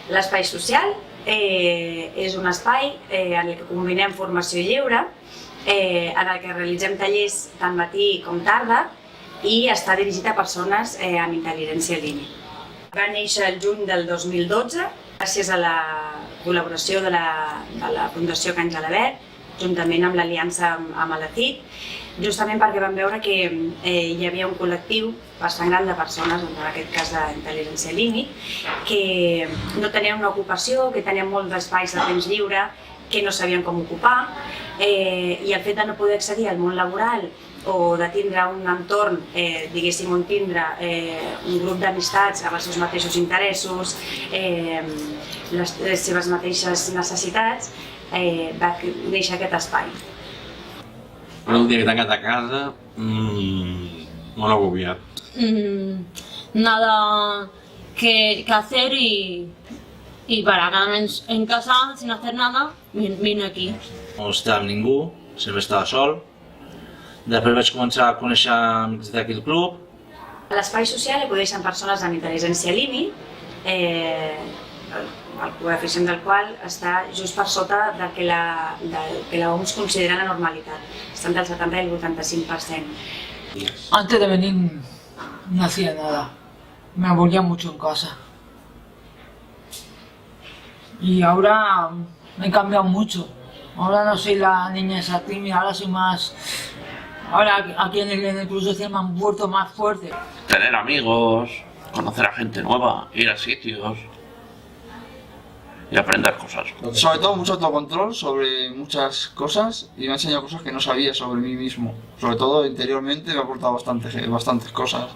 L'espai social és un espai en el que combinem formació lliure, en el que realitzem tallers tant matí com tarda i està dirigit a persones amb intel·ligència límit. Va néixer el juny del 2012 gràcies a la col·laboració de la Fundació Can Gelabert, juntament amb l'aliança amb l'ACID, justament perquè vam veure que hi havia un col·lectiu bastant gran de persones, en aquest cas d'intel·ligència límit, que no tenien una ocupació, que tenien molts d'espais de temps lliure, que no sabien com ocupar, i el fet de no poder accedir al món laboral o de tindre un entorn, diguéssim, on tindre un grup d'amistats amb els seus mateixos interessos, les seves mateixes necessitats, va néixer aquest espai. Un dia que he tancat a casa, molt agobiat. Nada que hacer y para quedarme en casa sin hacer nada, vine aquí. No estava amb ningú, sempre estava sol. Després vaig començar a conèixer amics d'aquí del club. A l'espai social acudeixen persones amb intel·ligència límit, el coeficient del qual està just per sota del que l'OMS considera la normalitat. Està entre el 70 i el 85%. Antes de venir no hacía nada, me aburría mucho en casa. Y ahora me he cambiado mucho. Ahora no soy la niña esa tímida, ahora soy más... Ahora aquí en el club social me han vuelto más fuerte. Tener amigos, conocer a gente nueva, ir a sitios y aprender cosas. Sobre todo mucho autocontrol sobre muchas cosas y me ha enseñado cosas que no sabía sobre mí mismo. Sobre todo interiormente me ha aportado bastantes cosas.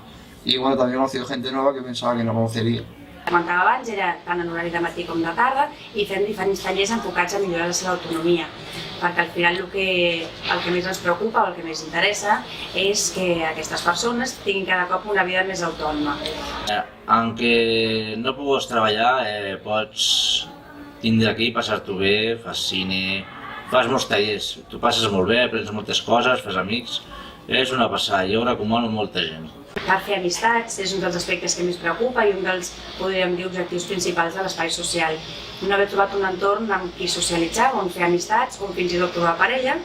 Y bueno, también he conocido gente nueva que pensaba que no conocería. Com comentava abans, era tant en horari de matí com de tarda i fem diferents tallers enfocats a millorar la seva autonomia, perquè al final el que més ens preocupa o el que més interessa és que aquestes persones tinguin cada cop una vida més autònoma. Aunque no puguis treballar, pots tindre aquí, passar-t'ho bé, fas cine, fas molts tallers, tu passes molt bé, aprens moltes coses, fas amics, és una passada, jo ho recomano a molta gent. Per fer amistats és un dels aspectes que més preocupa i un dels, podríem dir, objectius principals de l'espai social. No haver trobat un entorn amb qui socialitzar, on fer amistats, on fins i tot trobar parella,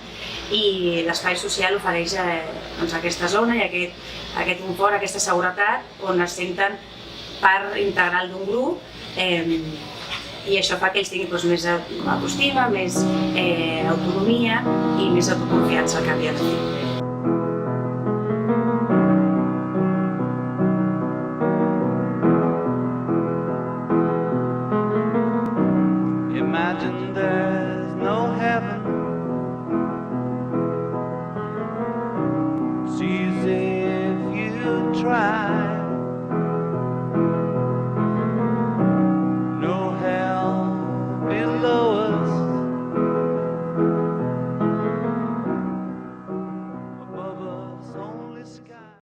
i l'espai social ofereix aquesta zona i aquest confort, aquesta seguretat, on es senten part integral d'un grup, i això fa que ells tinguin més autoestima, més autonomia i més autoconfiança al cap i a la fi. Imagine there